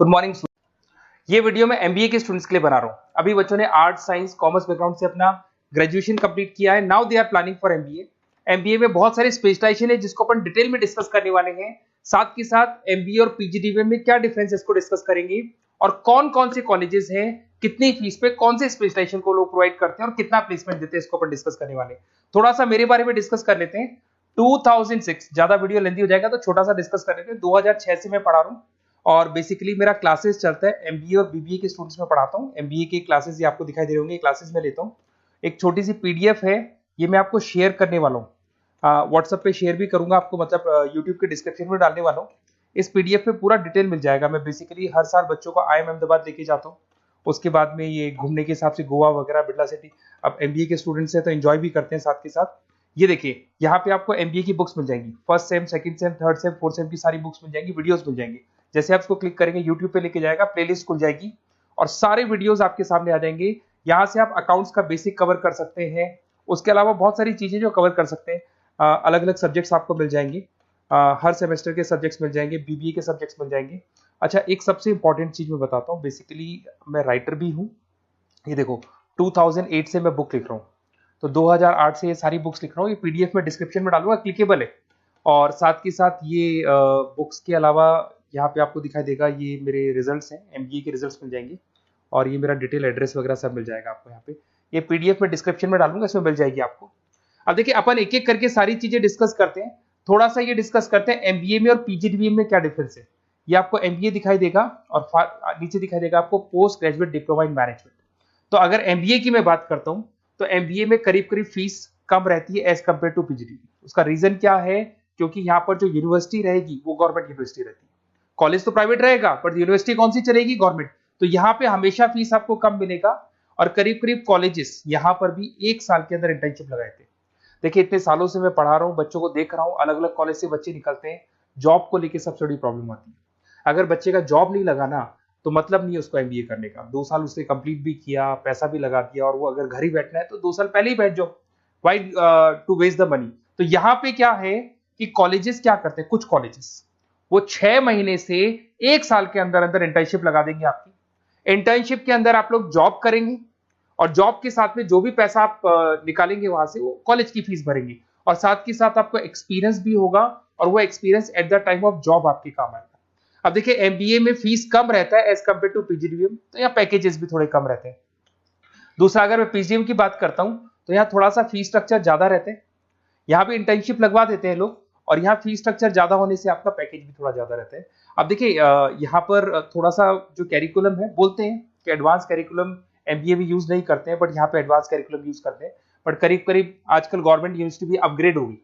Good morning. ये video मैं MBA के स्टूडेंट्स के लिए बना रहा हूँ। अभी बच्चों ने आर्ट साइंस कॉमर्स बैकग्राउंड से अपना ग्रेजुएशन कंप्लीट किया है। Now they are planning for MBA. MBA में बहुत सारी स्पेशलाइजेशन है जिसको अपन डिटेल में डिस्कस करने वाले हैं। साथ के साथ एमबीए और पीजीडीबीएम में क्या डिफरेंस है इसको डिस्कस करेंगे, और कौन कौन से कॉलेजेस हैं, कितनी फीस पे कौन से स्पेशलाइजेशन को लोग प्रोवाइड करते हैं और कितना प्लेसमेंट देते हैं, इसको अपन डिस्कस करने वाले हैं। थोड़ा सा मेरे बारे में डिस्कस कर लेते हैं। 2006, ज्यादा वीडियो लेंथी हो जाएगा तो छोटा सा डिस्कस कर लेते हैं। 2006 से मैं पढ़ा रहा हूँ और बेसिकली मेरा क्लासेस चलता है एमबीए और बीबीए के स्टूडेंट्स में पढ़ाता हूँ। एमबीए के क्लासेस ये आपको दिखाई दे रहे होंगे, क्लासेस में लेता हूँ। एक छोटी सी पीडीएफ है, ये मैं आपको शेयर करने वाला हूँ, व्हाट्सएप पे शेयर भी करूंगा आपको, मतलब यूट्यूब के डिस्क्रिप्शन में डालने वाला हूँ। इस पीडीएफ पे पूरा डिटेल मिल जाएगा। मैं बेसिकली हर साल बच्चों को IIM अहमदाबाद लेके जाता हूँ। उसके बाद में ये घूमने के हिसाब से गोवा वगैरह, बिरला सिटी। अब एमबीए के स्टूडेंट्स हैं तो एंजॉय भी करते हैं साथ के साथ। ये देखिए, यहाँ पे आपको एमबीए की बुक्स मिल जाएंगी, first sem, second same, third same, fourth same की सारी बुक्स मिल जाएंगी, वीडियोस मिल जाएंगी। जैसे आप इसको क्लिक करेंगे यूट्यूब पे लेके जाएगा, प्लेलिस्ट खुल जाएगी और सारे वीडियोस आपके सामने आ जाएंगे। यहाँ से आप अकाउंट्स का बेसिक कवर कर सकते हैं। उसके अलावा बहुत सारी चीजें जो कवर कर सकते हैं। अलग अलग सब्जेक्ट्स आपको मिल जाएंगे, हर सेमेस्टर के सब्जेक्ट्स मिल जाएंगे, बीबीए के सब्जेक्ट्स मिल जाएंगे। अच्छा, एक सबसे इंपॉर्टेंट चीज मैं बताता हूँ, बेसिकली मैं राइटर भी हूँ। ये देखो, 2008 से मैं बुक लिख रहा हूँ, तो 2008 से ये सारी बुक्स लिख रहा हूँ। ये पीडीएफ में डिस्क्रिप्शन में डालूंगा, क्लिकेबल है। और साथ के साथ ये बुक्स के अलावा यहाँ पे आपको दिखाई देगा, ये मेरे रिजल्ट्स हैं, एमबीए के रिजल्ट्स मिल जाएंगे। और ये मेरा डिटेल एड्रेस वगैरह सब मिल जाएगा आपको यहाँ पे। ये पीडीएफ में डिस्क्रिप्शन में डालूंगा, इसमें मिल जाएगी आपको। अब देखिए, अपन एक एक करके सारी चीजें डिस्कस करते हैं। थोड़ा सा ये डिस्कस करते हैं एमबीए में और पीजीडीबीएम में क्या डिफरेंस है। ये आपको एमबीए दिखाई देगा और नीचे दिखाई देगा आपको post graduate diploma in management. तो अगर एमबीए की मैं बात करता हूं तो एमबीए में करीब करीब फीस कम रहती है एज कंपेयर टू पीजीडीबी। उसका रीजन क्या है? क्योंकि यहाँ पर जो यूनिवर्सिटी रहेगी वो गवर्नमेंट यूनिवर्सिटी रहती है। कॉलेज तो प्राइवेट रहेगा पर यूनिवर्सिटी कौन सी चलेगी? गवर्नमेंट। तो यहाँ पे हमेशा फीस आपको कम मिलेगा। और करीब करीब कॉलेजेस यहाँ पर भी 1 साल के अंदर इंटर्नशिप लगाए थे। देखिए, इतने सालों से मैं पढ़ा रहा हूँ, बच्चों को देख रहा हूँ, अलग अलग कॉलेज से बच्चे निकलते हैं, जॉब को लेकर सबसे बड़ी प्रॉब्लम आती है। अगर बच्चे का जॉब नहीं लगाना तो मतलब नहीं है उसको एमबीए करने का। 2 साल उसने कंप्लीट भी किया, पैसा भी लगा दिया, और वो अगर घर ही बैठना है तो 2 साल पहले ही बैठ जाओ। Why to waste the money? तो यहाँ पे क्या है कि कॉलेजेस क्या करते हैं, कुछ कॉलेजेस वो 6 महीने से 1 साल के अंदर अंदर इंटर्नशिप लगा देंगे आपकी। इंटर्नशिप के अंदर आप लोग जॉब करेंगे और जॉब के साथ में जो भी पैसा आप निकालेंगे वहां से, वो कॉलेज की फीस भरेंगे। और साथ के साथ आपको एक्सपीरियंस भी होगा, और वो experience at the time of job आपके काम आएगा। अब देखिए, एमबीए में फीस कम रहता है एज कंपेयर टू पीजीडीबीएम, तो यहाँ पैकेजेस भी थोड़े कम रहते हैं। दूसरा, अगर मैं पीजीडीबीएम की बात करता हूं तो यहाँ थोड़ा सा फीस स्ट्रक्चर ज्यादा रहते हैं। यहाँ भी इंटर्नशिप लगवा देते हैं लोग, और यहाँ फीस स्ट्रक्चर ज्यादा होने से आपका पैकेज भी थोड़ा ज्यादा रहता है। अब देखिए, यहाँ पर थोड़ा सा जो कैरिकुलम है, बोलते हैं कि एडवांस कैरिकुलम एमबीए भी यूज नहीं करते हैं, बट यहाँ पे एडवांस कैरिकुलम यूज करते हैं। बट करीब करीब आजकल गवर्नमेंट यूनिवर्सिटी भी अपग्रेड होगी,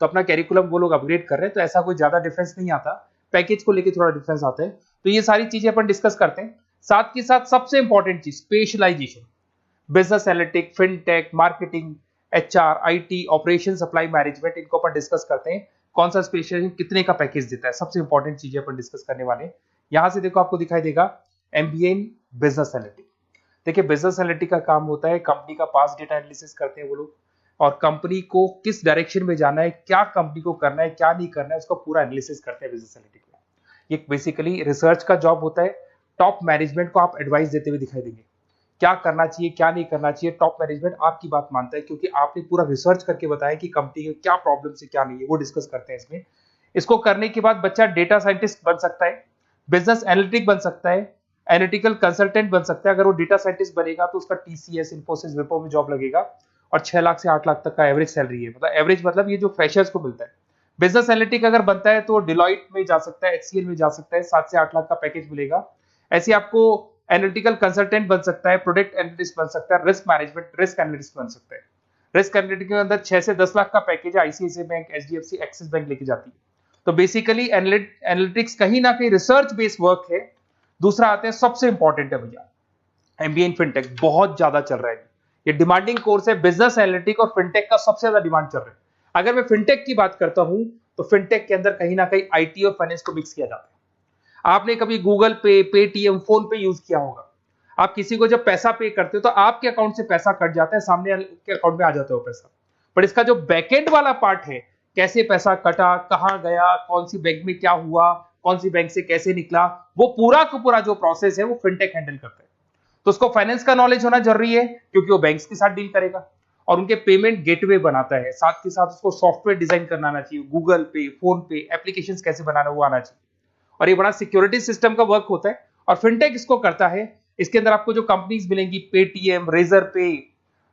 तो अपना कैरिकुलम वो लोग अपग्रेड कर रहे हैं, तो ऐसा कोई ज्यादा डिफरेंस नहीं आता। पैकेज को लेके थोड़ा डिफरेंस आता है। तो ये सारी चीजें अपन डिस्कस करते हैं। साथ के साथ सबसे इंपॉर्टेंट चीज, specialization, business analytic, fintech, marketing, HR, IT, operation, supply management, इनको अपन डिस्कस करते हैं। कौन सा स्पेशलाइजेशन कितने का पैकेज देता है, सबसे इंपॉर्टेंट चीजें अपन डिस्कस करने वाले हैं। यहां से देखो, आपको दिखाई देगा एमबीए इन बिजनेस एनालिटिक। देखिए, बिजनेस एनालिटिक का काम होता है, कंपनी का पास डेटा एनालिसिस करते हैं वो लोग, और कंपनी को किस डायरेक्शन में जाना है, क्या कंपनी को करना है, क्या नहीं करना है, उसका पूरा एनालिसिस करते हैं बिजनेस एनालिटिक में। ये बेसिकली रिसर्च का जॉब होता है। टॉप मैनेजमेंट को आप एडवाइस देते हुए दिखाई देंगे, क्या करना चाहिए, क्या नहीं करना चाहिए। टॉप मैनेजमेंट आपकी बात मानता है, क्योंकि आपने पूरा रिसर्च करके बताया कि कंपनी में क्या प्रॉब्लम है, क्या नहीं है, वो डिस्कस करते हैं इसमें। इसको करने के बाद बच्चा डेटा साइंटिस्ट बन सकता है, बिजनेस एनालिटिक बन सकता है, एनालिटिकल कंसल्टेंट बन सकता है। अगर वो डेटा साइंटिस्ट बनेगा तो उसका टीसीएस, इन्फोसिस, विप्रो में जॉब लगेगा, और 6 लाख से 8 लाख तक का एवरेज सैलरी है। मतलब एवरेज मतलब ये जो फ्रेशर्स को मिलता है। बिजनेस एनालिटिक अगर बनता है तो डिलॉइट में जा सकता है, एचसीएल में जा सकता है, 7 से 8 लाख का पैकेज मिलेगा। ऐसे आपको एनालिटिकल कंसल्टेंट बन सकता है, प्रोडक्ट एनालिस्ट बन सकता है, रिस्क मैनेजमेंट, रिस्क एनालिस्ट बन सकता है। रिस्क एनालिटिक के अंदर 6 से 10 लाख का पैकेज है, ICICI bank, HDFC, axis bank लेके जाती है। तो बेसिकली एनालिटिक्स कहीं ना कहीं रिसर्च बेस्ड वर्क है। दूसरा आते हैं, सबसे इंपॉर्टेंट है भैया, एमबीए इन फिनटेक बहुत ज्यादा चल रहा है। ये डिमांडिंग कोर्स है, बिजनेस एनालिटिक और फिनटेक का सबसे ज्यादा डिमांड चल रहा है। अगर मैं फिनटेक की बात करता हूं तो फिनटेक के अंदर कहीं ना कहीं आईटी और फाइनेंस को मिक्स किया जाता है। आपने कभी गूगल पे, पेटीएम, फोन पे यूज किया होगा। आप किसी को जब पैसा पे करते हो तो आपके अकाउंट से पैसा कट जाता है, सामने के अकाउंट में आ जाता है वो पैसा। बट इसका जो बैकएंड वाला पार्ट है, कैसे पैसा कटा, कहां गया, कौन सी बैंक में क्या हुआ, कौन सी बैंक से कैसे निकला, वो पूरा का पूरा जो प्रोसेस है वो फिनटेक हैंडल करता है। तो उसको फाइनेंस का नॉलेज होना जरूरी है क्योंकि वो बैंक्स के साथ डील करेगा और उनके पेमेंट गेटवे बनाता है। साथ के साथ उसको सॉफ्टवेयर डिजाइन करना आना चाहिए, गूगल पे, फोन पे, एप्लीकेशंस कैसे बनाना वो आना चाहिए। और ये बड़ा सिक्योरिटी सिस्टम का वर्क होता है और फिनटेक इसको करता है। इसके अंदर आपको जो कंपनीज मिलेंगी, पेटीएम, रेजर पे,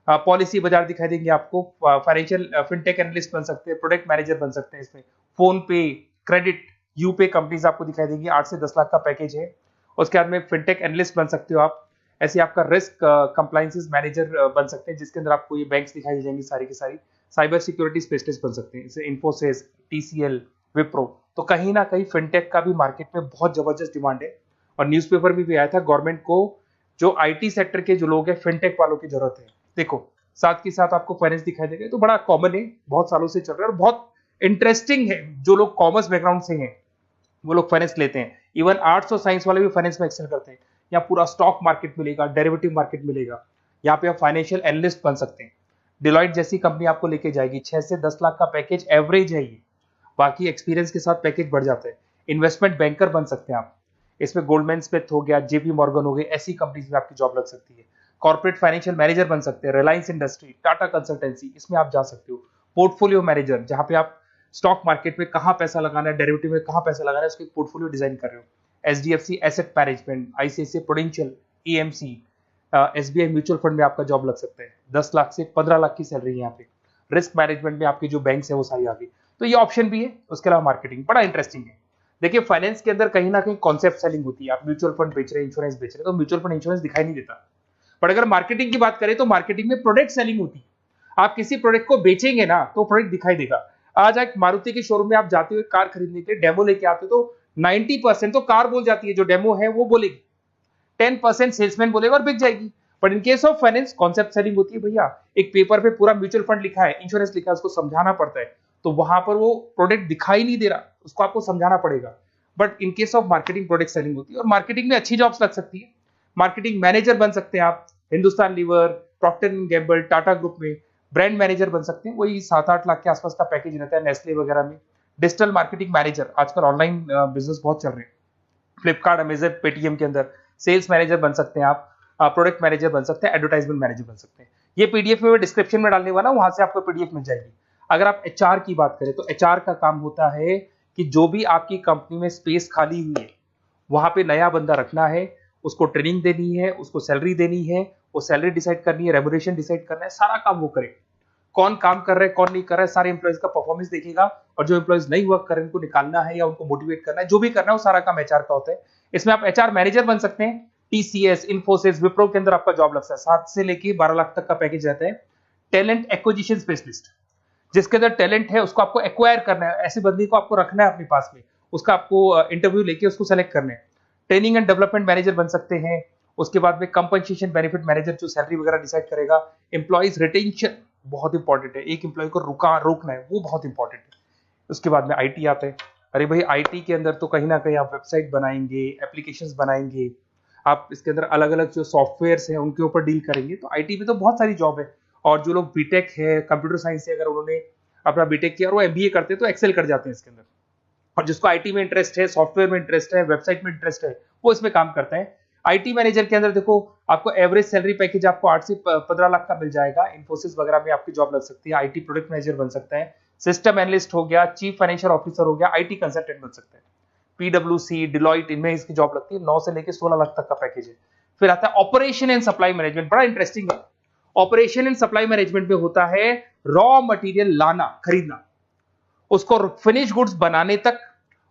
पॉलिसी बाजार दिखाई देंगे आपको, फाइनेंशियल फिनटेक एनालिस्ट बन सकते हैं, प्रोडक्ट मैनेजर बन सकते हैं इसमें, फोन पे, क्रेडिट, यूपे कंपनीज आपको दिखाई देंगी। 8 से 10 लाख का पैकेज है। उसके बाद में फिनटेक एनालिस्ट बन सकते हो आप। ऐसे आपका रिस्क कंप्लायंसेस मैनेजर बन सकते हैं जिसके अंदर आपको ये बैंक्स दिखाई दे जाएंगी सारी की सारी। साइबर सिक्योरिटी स्पेशलिस्ट बन सकते हैं जैसे इन्फोसिस, टीसीएल, विप्रो। तो कहीं ना कहीं फिनटेक का भी मार्केट में बहुत जबरदस्त डिमांड है और न्यूज़पेपर में भी आया था गवर्नमेंट को जो आईटी सेक्टर के जो लोग हैं फिनटेक वालों की जरूरत है। देखो साथ के साथ आपको फाइनेंस दिखाई देगा, तो बड़ा कॉमन है, बहुत सालों से चल रहा है और बहुत इंटरेस्टिंग है। जो लोग कॉमर्स बैकग्राउंड से हैं वो लोग फाइनेंस लेते हैं। इवन आर्ट्स और साइंस वाले भी फाइनेंस में एक्सेल करते हैं। यहाँ पूरा स्टॉक मार्केट मिलेगा, डेरिवेटिव मार्केट मिलेगा। यहाँ पे आप फाइनेंशियल एनालिस्ट बन सकते हैं। डिलॉइट जैसी कंपनी आपको लेके जाएगी। 6 से 10 लाख का पैकेज एवरेज है ये, बाकी एक्सपीरियंस के साथ पैकेज बढ़ जाता है। इन्वेस्टमेंट बैंकर बन सकते हैं आप। इसमें गोल्डमैन स्मिथ हो गया, जेपी मॉर्गन हो गए, ऐसी कंपनीज में आपकी जॉब लग सकती है। कॉर्पोरेट फाइनेंशियल मैनेजर बन सकते हैं, रिलायंस इंडस्ट्री, टाटा कंसल्टेंसी, इसमें आप जा सकते हो। पोर्टफोलियो मैनेजर, जहां पे आप स्टॉक मार्केट में कहां पैसा लगाना है, डेरिवेटिव में कहां पैसा लगाना है, उसको एक पोर्टफोलियो डिजाइन कर रहे हो। HDFC asset management, ICICI prudential, AMC, SBI mutual fund में आपका जॉब लग सकता है। 10 लाख से 15 लाख की सैलरी है यहाँ पे। रिस्क मैनेजमेंट में आपकी जो बैंक्स है वो सारी आ गई। तो ये ऑप्शन भी है। उसके अलावा मार्केटिंग बड़ा इंटरेस्टिंग है। देखिए फाइनेंस के अंदर कहीं ना कहीं कॉन्सेप्ट सेलिंग होती है। आप म्यूचुअल फंड बेच रहे हैं, इंश्योरेंस बेच रहे हैं, तो म्यूचुअल फंड इंश्योरेंस दिखाई नहीं देता। पर अगर मार्केटिंग की बात करें तो मार्केटिंग में प्रोडक्ट सेलिंग होती है। आप किसी प्रोडक्ट को बेचेंगे ना तो प्रोडक्ट दिखाई देगा। आज एक मारुति के शोरूम में आप जाते हुए कार खरीदने के लिए डेमो लेके आते हो तो 90% तो कार बोल जाती है, जो डेमो है वो बोलेगी, 10% सेल्समैन बोलेगा और बिक जाएगी। But in case of finance concept selling होती है। भैया एक पेपर पे पूरा म्यूचुअल फंड लिखा है, इंश्योरेंस लिखा है, उसको समझाना पड़ता है। तो वहां पर वो प्रोडक्ट दिखाई नहीं दे रहा, उसको आपको समझाना पड़ेगा। But in case of marketing product selling होती है और मार्केटिंग में अच्छी जॉब्स लग सकती है। मार्केटिंग मैनेजर बन सकते हैं आप, Hindustan Lever, Procter and Gamble, Tata group में ब्रांड मैनेजर बन सकते हैं। वही 7-8 लाख के आसपास का पैकेज रहता है, नेस्ले वगैरह में। डिजिटल मार्केटिंग मैनेजर, आजकल ऑनलाइन बिजनेस बहुत चल रहे हैं, फ्लिपकार्ट, अमेजन, पेटीएम के अंदर सेल्स मैनेजर बन सकते हैं आप, प्रोडक्ट मैनेजर बन सकते हैं, एडवर्टाइजमेंट मैनेजर बन सकते हैं। ये पीडीएफ में मैं डिस्क्रिप्शन में डालने वाला हूं, वहां से आपको पीडीएफ मिल जाएगी। अगर आप एचआर की बात करें तो एचआर का काम होता है कि जो भी आपकी कंपनी में स्पेस खाली हुई है वहां पे नया बंदा रखना है, उसको ट्रेनिंग देनी है, उसको सैलरी देनी है, वो सैलरी डिसाइड करनी है, रेम्यूनरेशन डिसाइड करना है, सारा काम वो करे। कौन काम कर रहा है, कौन नहीं कर रहा है, सारे एम्प्लॉइज का परफॉर्मेंस देखेगा और जो एम्प्लॉइज नहीं वर्क कर रहे हैं उनको निकालना है या उनको मोटिवेट करना है, जो भी करना है वो सारा काम एचआर का होता है। इसमें आप एचआर मैनेजर बन सकते हैं। टीसीएस, इन्फोसिस, विप्रो के अंदर आपका जॉब लग सकता है। 7 से लेके 12 लाख तक का पैकेज रहता है। टैलेंट एक्विजिशन स्पेशलिस्ट, जिसके अंदर टैलेंट है उसको आपको एक्वायर करना है, ऐसे बंदी को आपको रखना है अपने पास में, उसका आपको इंटरव्यू लेके उसको सेलेक्ट करना है। ट्रेनिंग एंड डेवलपमेंट मैनेजर बन सकते हैं। उसके बाद में कंपनसेशन बेनिफिट मैनेजर, जो सैलरी वगैरह डिसाइड करेगा। एम्प्लॉइज रिटेंशन बहुत इंपॉर्टेंट है, एक एम्प्लॉय को रोकना है, वो बहुत इंपॉर्टेंट है। उसके बाद में आईटी आता है। अरे भाई आईटी के अंदर तो कहीं ना कहीं आप वेबसाइट बनाएंगे, एप्लीकेशंस बनाएंगे, आप इसके अंदर अलग अलग जो सॉफ्टवेयर्स हैं उनके ऊपर डील करेंगे। तो आईटी में तो बहुत सारी जॉब है। और जो लोग बीटेक है, कंप्यूटर साइंस से अगर उन्होंने अपना बीटेक किया और वो एमबीए करते हैं तो एक्सेल कर जाते हैं इसके अंदर। और जिसको आईटी में इंटरेस्ट है, सॉफ्टवेयर में इंटरेस्ट है, वेबसाइट में इंटरेस्ट है, वो इसमें काम करता है। आईटी मैनेजर के अंदर देखो आपको एवरेज सैलरी पैकेज आपको 8 से 15 लाख का मिल जाएगा। इन्फोसिस वगैरह में आपकी जॉब लग सकती है। आईटी प्रोडक्ट मैनेजर बन सकता है, सिस्टम एनालिस्ट हो गया, चीफ फाइनेंशियल ऑफिसर हो गया, आईटी कंसल्टेंट बन सकते हैं। पीडब्ल्यूसी, डिलॉइट, इनमें इसकी जॉब लगती है। 9 से लेकर 16 लाख तक का पैकेज है। फिर आता है ऑपरेशन एंड सप्लाई मैनेजमेंट, बड़ा इंटरेस्टिंग है। ऑपरेशन एंड सप्लाई मैनेजमेंट में होता है रॉ मटेरियल लाना, खरीदना, उसको फिनिश गुड्स बनाने तक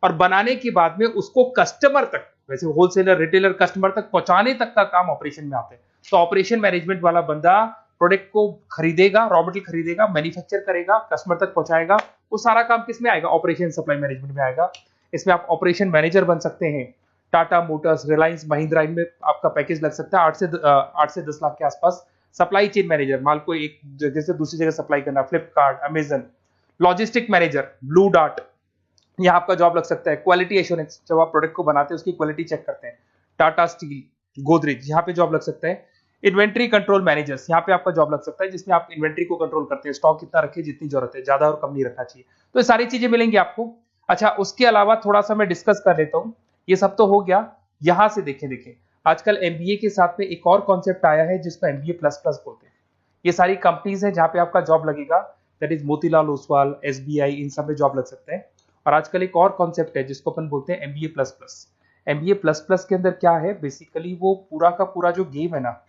और बनाने के बाद में उसको कस्टमर तक, वैसे होलसेलर, रिटेलर, कस्टमर तक पहुंचाने तक का काम ऑपरेशन में आता है। तो ऑपरेशन मैनेजमेंट वाला बंदा प्रोडक्ट को खरीदेगा, रॉ मटेरियल खरीदेगा, मैन्युफैक्चर करेगा, कस्टमर तक पहुंचाएगा। वो सारा काम किस में आएगा? ऑपरेशन सप्लाई मैनेजमेंट में आएगा। इसमें आप ऑपरेशन मैनेजर बन सकते हैं। टाटा मोटर्स, रिलायंस, महिंद्रा, इनमें आपका पैकेज लग सकता है 8 से 10 लाख के आसपास। सप्लाई चेन मैनेजर, माल को एक जगह से दूसरी जगह सप्लाई करना, Flipkart, Amazon. Logistic manager, blue dart, यहाँ आपका जॉब लग सकता है। क्वालिटी एश्योरेंस, जब आप प्रोडक्ट को बनाते हैं उसकी क्वालिटी चेक करते हैं, टाटा स्टील, गोदरेज, यहाँ पे जॉब लग सकता है। इन्वेंट्री कंट्रोल मैनेजर्स, यहाँ पे आपका जॉब लग सकता है, जिसमें आप इन्वेंट्री को कंट्रोल करते हैं, स्टॉक कितना रखे, जितनी जरूरत है, ज्यादा और कम नहीं रखना चाहिए। तो ये सारी चीजें मिलेंगी आपको। अच्छा, उसके अलावा थोड़ा सा मैं डिस्कस कर लेता हूँ। ये सब तो हो गया। यहाँ से देखें आजकल एमबीए के साथ में एक और कॉन्सेप्ट आया है जिसको एमबीए प्लस प्लस बोलते हैं। ये सारी कंपनीज है जहाँ पे आपका जॉब लगेगा, that is Motilal Oswal, SBI, इन सब में जॉब लग सकता है। और आजकल एक और कॉन्सेप्ट है जिसको अपन बोलते हैं MBA plus plus. MBA plus plus के अंदर क्या है, बेसिकली वो पूरा का पूरा जो गेम है ना,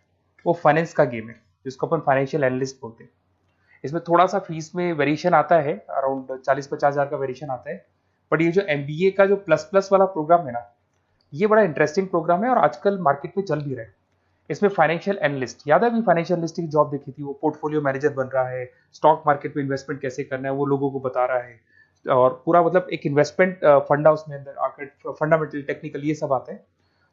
वो फाइनेंस का गेम है, जिसको अपन फाइनेंशियल एनालिस्ट बोलते हैं। इसमें थोड़ा सा फीस में वेरिएशन आता है, अराउंड 40-50 हज़ार का वेरिएशन आता है। बट ये जो एमबीए का जो प्लस प्लस वाला प्रोग्राम है ना, ये बड़ा इंटरेस्टिंग प्रोग्राम है और आजकल मार्केट में चल भी रहा है। इसमें फाइनेंशियल एनालिस्ट, याद है अभी फाइनेंशियल एनालिस्ट की जॉब देखी थी, वो पोर्टफोलियो मैनेजर बन रहा है, स्टॉक मार्केट में इन्वेस्टमेंट कैसे करना है वो लोगों को बता रहा है, और पूरा मतलब एक इन्वेस्टमेंट फंडा उसमें अंदर आकर फंडामेंटल टेक्निकल ये सब आता है।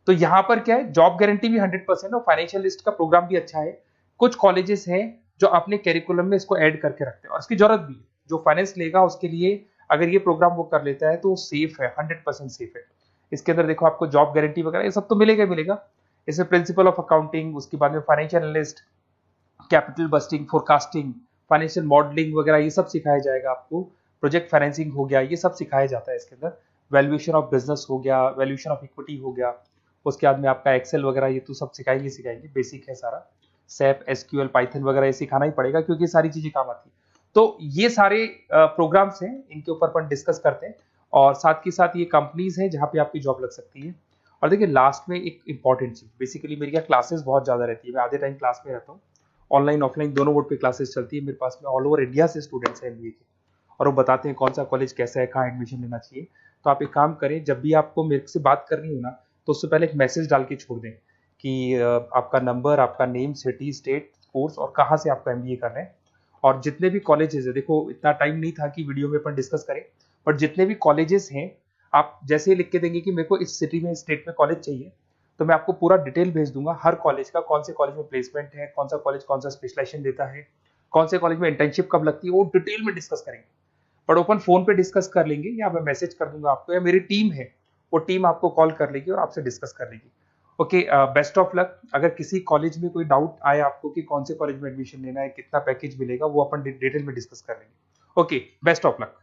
तो यहाँ पर क्या है, जॉब गारंटी भी 100% और फाइनेंशियल लिस्ट का प्रोग्राम भी अच्छा है। कुछ कॉलेजेस हैं जो अपने कैरिकुलम में इसको ऐड करके रखते हैं और इसकी जरूरत भी है। जो फाइनेंस लेगा उसके लिए अगर ये प्रोग्राम वो कर लेता है तो सेफ है, 100% सेफ है। इसके अंदर देखो आपको जॉब गारंटी वगैरह ये सब तो मिलेगा ही मिलेगा। इसमें प्रिंसिपल ऑफ अकाउंटिंग, उसके बाद में financial analyst, capital budgeting, forecasting, financial modelling वगैरह ये सब सिखाया जाएगा आपको। प्रोजेक्ट फाइनेंसिंग हो गया, ये सब सिखाया जाता है इसके अंदर। वैल्यूएशन ऑफ बिजनेस हो गया, वैल्यूएशन ऑफ इक्विटी हो गया। उसके बाद में आपका एक्सेल वगैरह ये तो सब सिखाएंगे, बेसिक है सारा। सैप, एसक्यूएल, पाइथन वगैरह ये सिखाना ही पड़ेगा क्योंकि सारी चीजें काम आती है। तो ये सारे प्रोग्राम्स हैं, इनके ऊपर अपन डिस्कस करते हैं और साथ के साथ ये कंपनीज हैं जहाँ पे आपकी जॉब लग सकती है। और देखिए लास्ट में एक इंपॉर्टेंट चीज, बेसिकली मेरी क्या क्लासेस बहुत ज्यादा रहती है, मैं आधे टाइम क्लास में रहता हूँ। ऑनलाइन ऑफलाइन दोनों मोड पे क्लासेस चलती है मेरे पास में। ऑल ओवर इंडिया से स्टूडेंट्स हैं एमबीए के और वो बताते हैं कौन सा कॉलेज कैसा है, कहाँ एडमिशन लेना चाहिए। तो आप एक काम करें, जब भी आपको मेरे से बात करनी हो ना, तो उससे पहले एक मैसेज डाल के छोड़ दें कि आपका नंबर, आपका नेम, सिटी, स्टेट, कोर्स और कहाँ से आपका एमबीए कर रहे हैं। और जितने भी कॉलेजेस है, देखो इतना टाइम नहीं था कि वीडियो में अपन डिस्कस करें, बट जितने भी कॉलेजेस हैं आप जैसे ही लिख के देंगे कि मेरे को इस सिटी में, स्टेट में कॉलेज चाहिए, तो मैं आपको पूरा डिटेल भेज दूंगा हर कॉलेज का, कौन से कॉलेज में प्लेसमेंट है, कौन सा कॉलेज कौन सा स्पेशलाइजेशन देता है, कौन से कॉलेज में इंटर्नशिप कब लगती है, वो डिटेल में डिस्कस करेंगे। बट ओपन फोन पे डिस्कस कर लेंगे या मैं मैसेज कर दूंगा आपको, या मेरी टीम है वो टीम आपको कॉल कर लेगी और आपसे डिस्कस कर लेगी। Okay, best of luck. अगर किसी कॉलेज में कोई डाउट आए आपको कि कौन से कॉलेज में एडमिशन लेना है, कितना पैकेज मिलेगा, वो अपन डिटेल में डिस्कस कर लेंगे। Okay, best of luck.